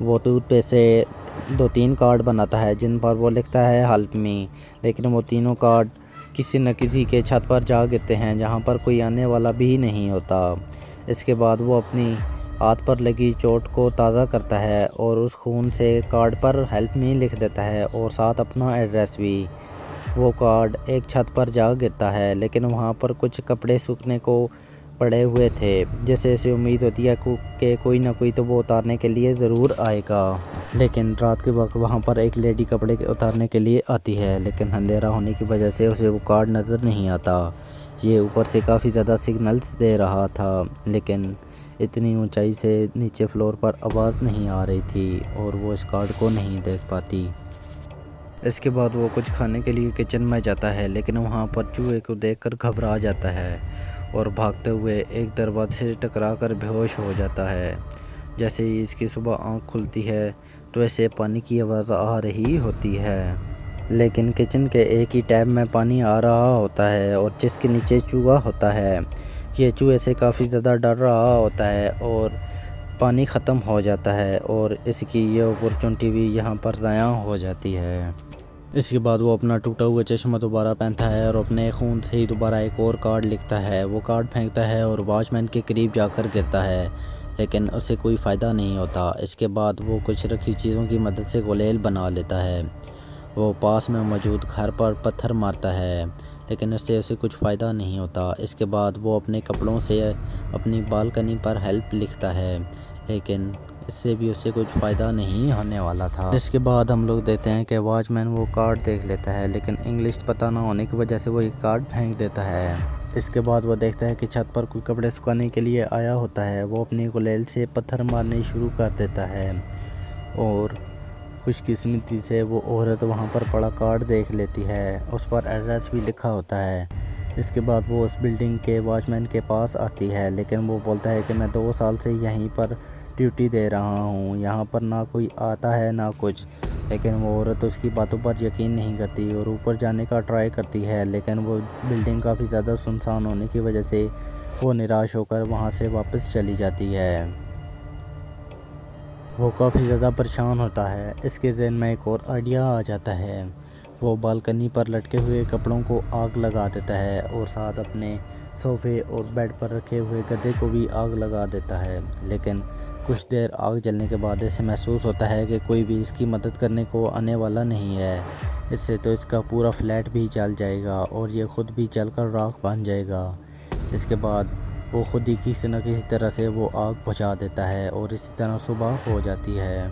وہ tooth paste سے 2-3 card بناتا ہے جن پر وہ لکھتا ہے ہیلپ می، لیکن وہ تینوں کارڈ کسی نہ کسی کے چھت پر جا گرتے ہیں جہاں پر کوئی آنے والا بھی نہیں ہوتا۔ اس کے بعد وہ اپنی ہاتھ پر لگی چوٹ کو تازہ کرتا ہے اور اس خون سے کارڈ پر ہیلپ می لکھ دیتا ہے اور ساتھ اپنا ایڈریس بھی۔ وہ کارڈ ایک چھت پر جا گرتا ہے لیکن وہاں پر کچھ کپڑے سوکھنے کو پڑے ہوئے تھے جیسے اسے امید ہوتی ہے کہ کوئی نہ کوئی تو وہ اتارنے کے لیے ضرور آئے گا۔ لیکن رات کے وقت وہاں پر ایک لیڈی کپڑے اتارنے کے لیے آتی ہے لیکن اندھیرا ہونے کی وجہ سے اسے وہ کارڈ نظر نہیں آتا۔ یہ اوپر سے کافی زیادہ سگنلز دے رہا تھا لیکن اتنی اونچائی سے نیچے فلور پر آواز نہیں آ رہی تھی اور وہ اس کارڈ کو نہیں دیکھ پاتی۔ اس کے بعد وہ کچھ کھانے کے لیے کچن میں جاتا ہے لیکن وہاں پر چوہے کو دیکھ کر گھبرا جاتا ہے اور بھاگتے ہوئے ایک دروازے سے ٹکرا کر بے ہوش ہو جاتا ہے۔ جیسے ہی اس کی صبح آنکھ کھلتی ہے تو اسے پانی کی آواز آ رہی ہوتی ہے، لیکن کچن کے ایک ہی ٹیپ میں پانی آ رہا ہوتا ہے اور جس کے نیچے چوہا ہوتا ہے۔ یہ چوہے سے کافی زیادہ ڈر رہا ہوتا ہے اور پانی ختم ہو جاتا ہے اور اس کی یہ اپورچونٹی بھی یہاں پر ضائع ہو جاتی ہے۔ اس کے بعد وہ اپنا ٹوٹا ہوا چشمہ دوبارہ پہنتا ہے اور اپنے خون سے ہی دوبارہ ایک اور کارڈ لکھتا ہے۔ وہ کارڈ پھینکتا ہے اور واچ مین کے قریب جا کر گرتا ہے لیکن اسے کوئی فائدہ نہیں ہوتا۔ اس کے بعد وہ کچھ رکھی چیزوں کی مدد سے گلیل بنا لیتا ہے۔ وہ پاس میں موجود گھر پر پتھر مارتا ہے لیکن اس سے اسے کچھ فائدہ نہیں ہوتا۔ اس کے بعد وہ اپنے کپڑوں سے اپنی بالکنی پر ہیلپ لکھتا ہے لیکن اس سے بھی اسے کچھ فائدہ نہیں ہونے والا تھا۔ اس کے بعد ہم لوگ دیکھتے ہیں کہ واچ مین وہ کارڈ دیکھ لیتا ہے لیکن انگلش پتہ نہ ہونے کی وجہ سے وہ یہ کارڈ پھینک دیتا ہے۔ اس کے بعد وہ دیکھتا ہے کہ چھت پر کوئی کپڑے سکھانے کے لیے آیا ہوتا ہے۔ وہ اپنی گلیل سے پتھر مارنے شروع کر دیتا ہے اور خوش قسمتی سے وہ عورت وہاں پر پڑا کارڈ دیکھ لیتی ہے، اس پر ایڈریس بھی لکھا ہوتا ہے۔ اس کے بعد وہ اس بلڈنگ کے واچ مین کے پاس آتی ہے لیکن وہ بولتا ہے کہ میں 2 سال سے یہیں پر ڈیوٹی دے رہا ہوں، یہاں پر نہ کوئی آتا ہے نہ کچھ، لیکن وہ عورت اس کی باتوں پر یقین نہیں کرتی اور اوپر جانے کا ٹرائی کرتی ہے لیکن وہ بلڈنگ کافی زیادہ سنسان ہونے کی وجہ سے وہ نراش ہو کر وہاں سے واپس چلی جاتی ہے۔ وہ کافی زیادہ پریشان ہوتا ہے۔ اس کے ذہن میں ایک اور آئیڈیا آ جاتا ہے۔ وہ بالکنی پر لٹکے ہوئے کپڑوں کو آگ لگا دیتا ہے اور ساتھ اپنے صوفے اور بیڈ پر رکھے ہوئے گدے کو بھی آگ لگا دیتا ہے، لیکن کچھ دیر آگ جلنے کے بعد اسے محسوس ہوتا ہے کہ کوئی بھی اس کی مدد کرنے کو آنے والا نہیں ہے۔ اس سے تو اس کا پورا فلیٹ بھی جل جائے گا اور یہ خود بھی جل کر راکھ بن جائے گا۔ اس کے بعد وہ خود ہی کسی نہ کسی طرح سے وہ آگ بجھا دیتا ہے اور اسی طرح صبح ہو جاتی ہے۔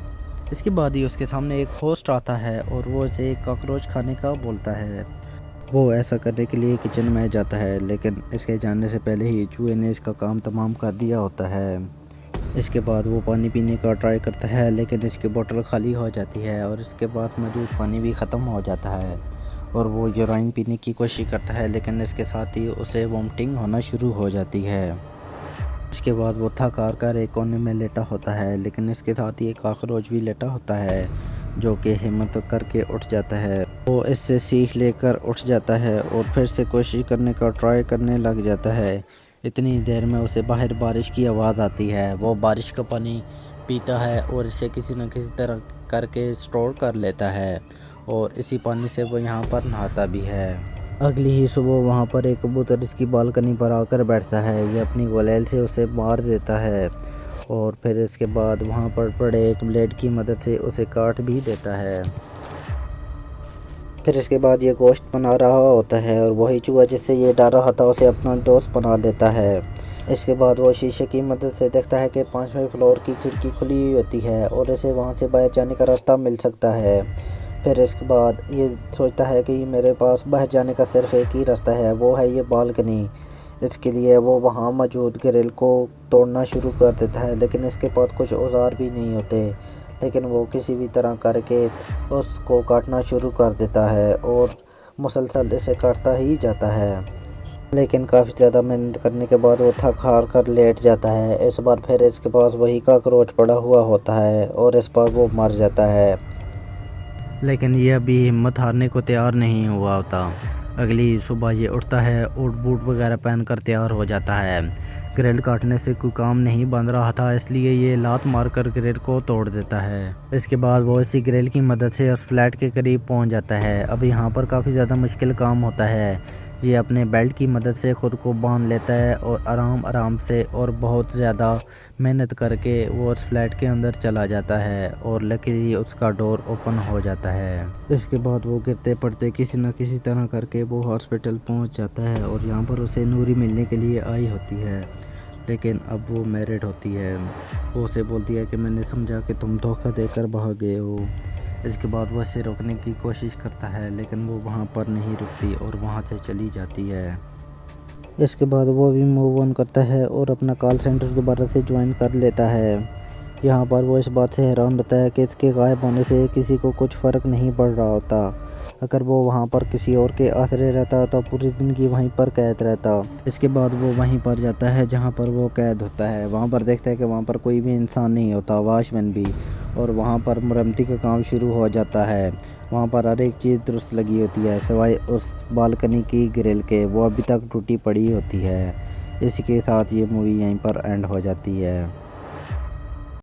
اس کے بعد ہی اس کے سامنے ایک ہوسٹ آتا ہے اور وہ اسے ایک کاکروچ کھانے کا بولتا ہے۔ وہ ایسا کرنے کے لیے کچن میں جاتا ہے لیکن اس کے جانے سے پہلے ہی چوہے نے اس کا کام تمام کر دیا ہوتا ہے۔ اس کے بعد وہ پانی پینے کا ٹرائی کرتا ہے لیکن اس کی بوتل خالی ہو جاتی ہے اور اس کے بعد موجود پانی بھی ختم ہو جاتا ہے اور وہ یورائن پینے کی کوشش کرتا ہے لیکن اس کے ساتھ ہی اسے وومٹنگ ہونا شروع ہو جاتی ہے۔ اس کے بعد وہ تھک ہار کر ایک کونے میں لیٹا ہوتا ہے لیکن اس کے ساتھ ہی ایک کاکروچ بھی لیٹا ہوتا ہے جو کہ ہمت کر کے اٹھ جاتا ہے۔ وہ اس سے سیکھ لے کر اٹھ جاتا ہے اور پھر سے کوشش کرنے کا ٹرائی کرنے لگ جاتا ہے۔ اتنی دیر میں اسے باہر بارش کی آواز آتی ہے۔ وہ بارش کا پانی پیتا ہے اور اسے کسی نہ کسی طرح کر کے اسٹور کر لیتا ہے اور اسی پانی سے وہ یہاں پر نہاتا بھی ہے۔ اگلی ہی صبح وہاں پر ایک کبوتر اس کی بالکنی پر آ کر بیٹھتا ہے۔ یہ اپنی گلیل سے اسے مار دیتا ہے اور پھر اس کے بعد وہاں پر پڑے ایک بلیڈ کی مدد سے اسے کاٹ بھی دیتا ہے۔ پھر اس کے بعد یہ گوشت بنا رہا ہوتا ہے اور وہی چوہا جس سے یہ ڈر رہا تھا اسے اپنا دوست بنا لیتا ہے۔ اس کے بعد وہ شیشے کی مدد سے دیکھتا ہے کہ 5ویں فلور کی کھڑکی کھلی ہوئی ہوتی ہے اور اسے وہاں سے باہر جانے کا راستہ مل سکتا ہے۔ پھر اس کے بعد یہ سوچتا ہے کہ میرے پاس باہر جانے کا صرف ایک ہی راستہ ہے، وہ ہے یہ بالکنی۔ اس کے لیے وہ وہاں موجود گرل کو توڑنا شروع کر دیتا ہے لیکن اس کے پاس کچھ اوزار بھی نہیں ہوتے، لیکن وہ کسی بھی طرح کر کے اس کو کاٹنا شروع کر دیتا ہے اور مسلسل اسے کاٹتا ہی جاتا ہے۔ لیکن کافی زیادہ محنت کرنے کے بعد وہ تھک ہار کر لیٹ جاتا ہے۔ اس بار پھر اس کے پاس وہی کاکروچ پڑا ہوا ہوتا ہے اور اس بار وہ مر جاتا ہے، لیکن یہ ابھی ہمت ہارنے کو تیار نہیں ہوا ہوتا۔ اگلی صبح یہ اٹھتا ہے اور بوٹ وغیرہ پہن کر تیار ہو جاتا ہے۔ گرل کاٹنے سے کوئی کام نہیں بن رہا تھا، اس لیے یہ لات مار کر گرل کو توڑ دیتا ہے۔ اس کے بعد وہ اسی گرل کی مدد سے اس فلیٹ کے قریب پہنچ جاتا ہے۔ اب یہاں پر کافی زیادہ مشکل کام ہوتا ہے۔ یہ اپنے بیلٹ کی مدد سے خود کو باندھ لیتا ہے اور آرام سے اور بہت زیادہ محنت کر کے وہ اس فلیٹ کے اندر چلا جاتا ہے اور لکیلی اس کا ڈور اوپن ہو جاتا ہے۔ اس کے بعد وہ گرتے پڑتے کسی نہ کسی طرح کر کے وہ ہاسپٹل پہنچ جاتا ہے اور یہاں پر اسے نوری ملنے کے لیے آئی ہوتی ہے، لیکن اب وہ میرڈ ہوتی ہے۔ وہ اسے بولتی ہے کہ میں نے سمجھا کہ تم دھوکہ دے کر بھاگ گئے ہو۔ اس کے بعد وہ اسے روکنے کی کوشش کرتا ہے، لیکن وہ وہاں پر نہیں رکتی اور وہاں سے چلی جاتی ہے۔ اس کے بعد وہ بھی موو آن کرتا ہے اور اپنا کال سینٹر دوبارہ سے جوائن کر لیتا ہے۔ یہاں پر وہ اس بات سے حیران ہوتا ہے کہ اس کے غائب ہونے سے کسی کو کچھ فرق نہیں پڑ رہا ہوتا۔ اگر وہ وہاں پر کسی اور کے آسرے رہتا تو پوری زندگی وہیں پر قید رہتا۔ اس کے بعد وہ وہیں پر جاتا ہے جہاں پر وہ قید ہوتا ہے۔ وہاں پر دیکھتا ہے کہ وہاں پر کوئی بھی انسان نہیں ہوتا، واچ مین بھی، اور وہاں پر مرمتی کا کام شروع ہو جاتا ہے۔ وہاں پر ہر ایک چیز درست لگی ہوتی ہے سوائے اس بالکنی کی گرل کے، وہ ابھی تک ٹوٹی پڑی ہوتی ہے۔ اسی کے ساتھ یہ مووی یہیں پر اینڈ ہو جاتی ہے۔